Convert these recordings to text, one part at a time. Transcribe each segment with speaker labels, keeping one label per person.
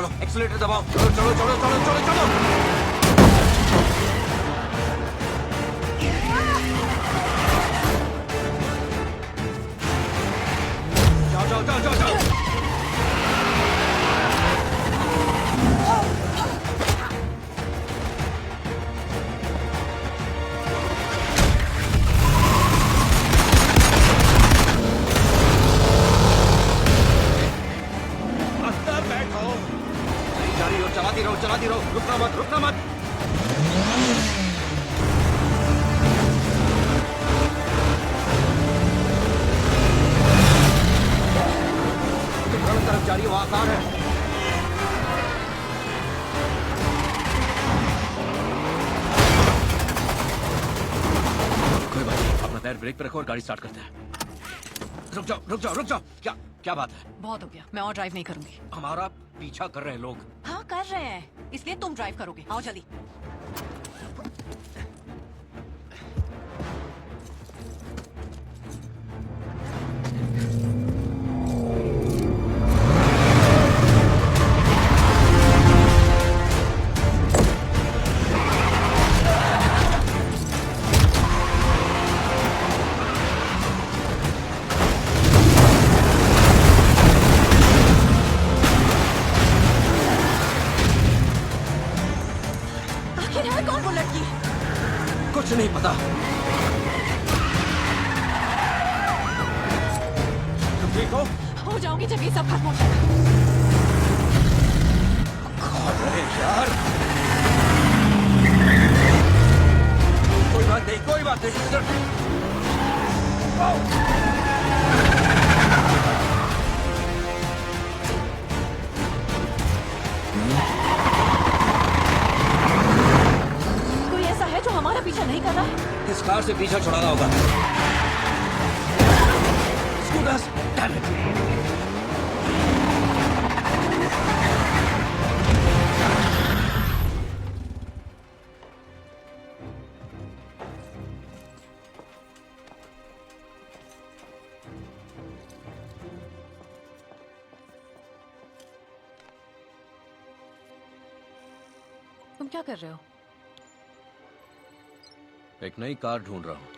Speaker 1: चलो एक्सीलरेटर दबाओ, चलो चलो चलो चलो चलो चलो। जाओ जाओ जाओ जाओ जाओ। चलाती रहो, रुकना मत, रुकना मत। गलत तरफ जा रही है, वहां कार है। कोई बात नहीं, अपना पैर ब्रेक पर रखो और गाड़ी स्टार्ट करते हैं। रुक जाओ रुक जाओ रुक जाओ। क्या क्या बात है?
Speaker 2: बहुत हो गया, मैं और ड्राइव नहीं करूंगी।
Speaker 1: हमारा पीछा कर रहे हैं लोग।
Speaker 2: हाँ कर रहे हैं, इसलिए तुम ड्राइव करोगे। आओ जल्दी। कुछ नहीं पता। तुम ठीक हो जाओगी जब ये सब खत्म हो जाएगा।
Speaker 1: अरे यार, कोई बात नहीं कोई बात नहीं।
Speaker 2: हमारा पीछा नहीं कर रहा।
Speaker 1: इस कार से पीछा छुड़ाना होगा। Scooters, damn it.
Speaker 2: तुम क्या कर रहे हो?
Speaker 1: एक नई कार ढूंढ रहा हूं।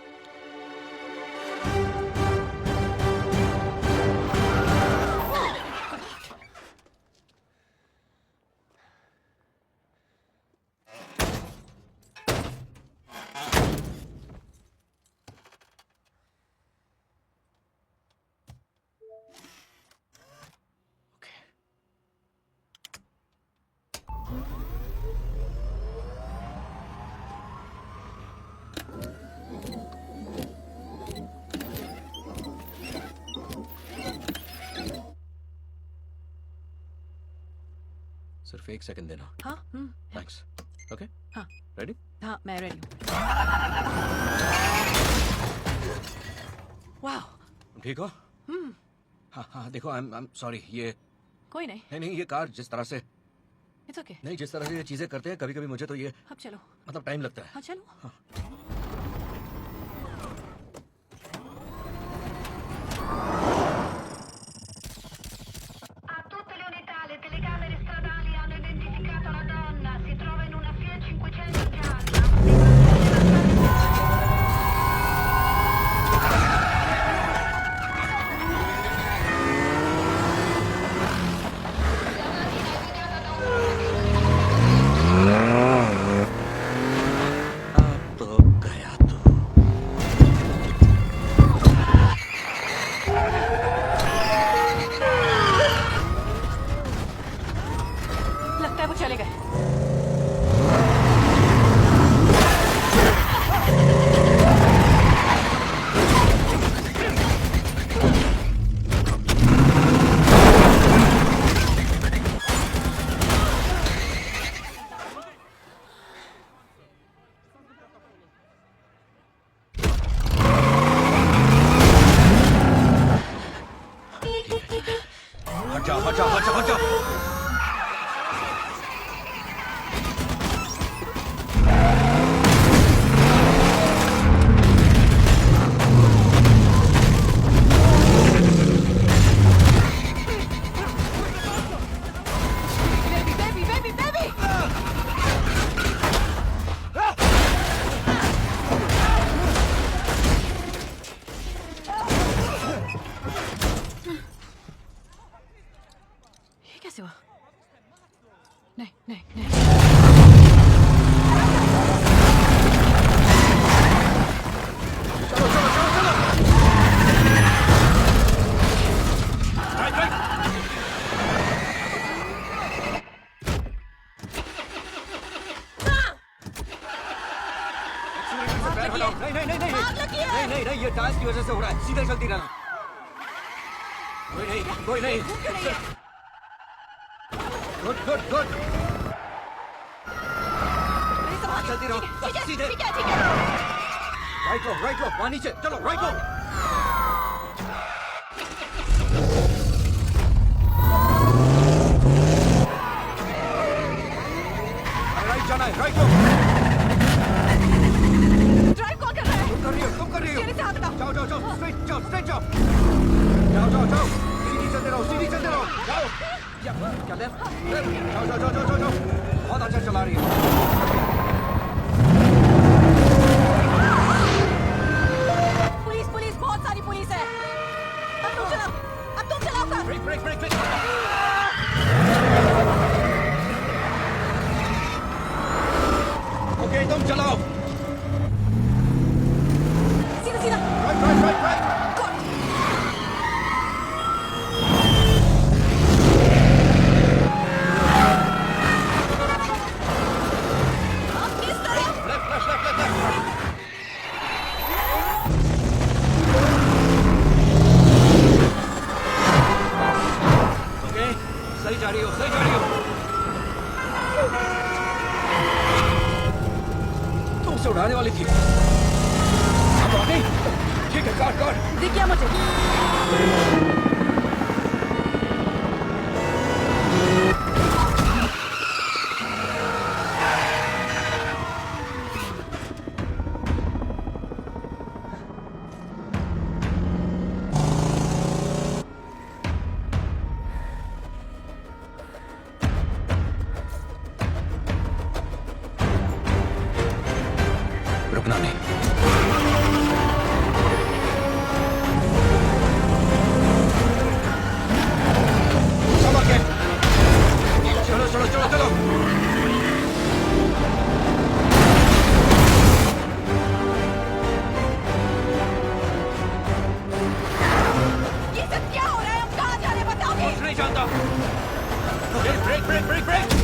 Speaker 1: सिर्फ 1 सेकंड देना।
Speaker 2: हाँ
Speaker 1: थैंक्स। ओके
Speaker 2: हाँ
Speaker 1: रेडी?
Speaker 2: हाँ मैं रेडी हूँ। वाह
Speaker 1: ठीक हो? हाँ हाँ देखो आई एम सॉरी। ये
Speaker 2: कोई नहीं।
Speaker 1: नहीं ये कार जिस तरह से
Speaker 2: इट्स ओके।
Speaker 1: नहीं जिस तरह से ये चीजें करते हैं कभी कभी मुझे तो ये
Speaker 2: अब चलो।
Speaker 1: मतलब टाइम लगता है।
Speaker 2: हाँ चलो।
Speaker 1: हाँ। तो गया। नहीं नहीं, ये टायर्स की वजह से हो रहा है, सीधे चलती रहना। कोई नहीं, कोई नहीं।
Speaker 2: घूम क्यों रही है?
Speaker 1: Good good good.
Speaker 2: मेरी संभाल।
Speaker 1: चलती रहो,
Speaker 2: ठीक है,
Speaker 1: सीधे।
Speaker 2: ठीक है, ठीक है।
Speaker 1: राइट लो, वहाँ नीचे, चलो राइट लो। राइट जाना है, राइट लो।
Speaker 2: ड्राइव कौन कर रहा है?
Speaker 1: तुम कर रही हो।
Speaker 2: मेरे से हाथ हटाओ।
Speaker 1: जाओ जाओ जाओ, स्ट्रेट जाओ, स्ट्रेट जाओ। जाओ। सीधी चलते रहो। जाओ। क्या लेफ्ट? जाओ। बहुत अच्छा चला रही है।
Speaker 2: पुलिस, बहुत सारी पुलिस है। अब तुम चलाओ कार।
Speaker 1: ब्रेक। ओके, तुम चलाओ।
Speaker 2: सीधा।
Speaker 1: राइट।
Speaker 2: अब किस तरफ?
Speaker 1: लेफ्ट। ओके, सही जा रही हो। तुम उसे उड़ाने वाली थी। अब आ गई। ठीक है, कार।
Speaker 2: दिख गया मुझे।
Speaker 1: रुकना नहीं। चलो।
Speaker 2: ये सब क्या हो रहा है? हम कहाँ जा रहे हैं बताओगे?
Speaker 1: कुछ नहीं जानता। ब्रेक।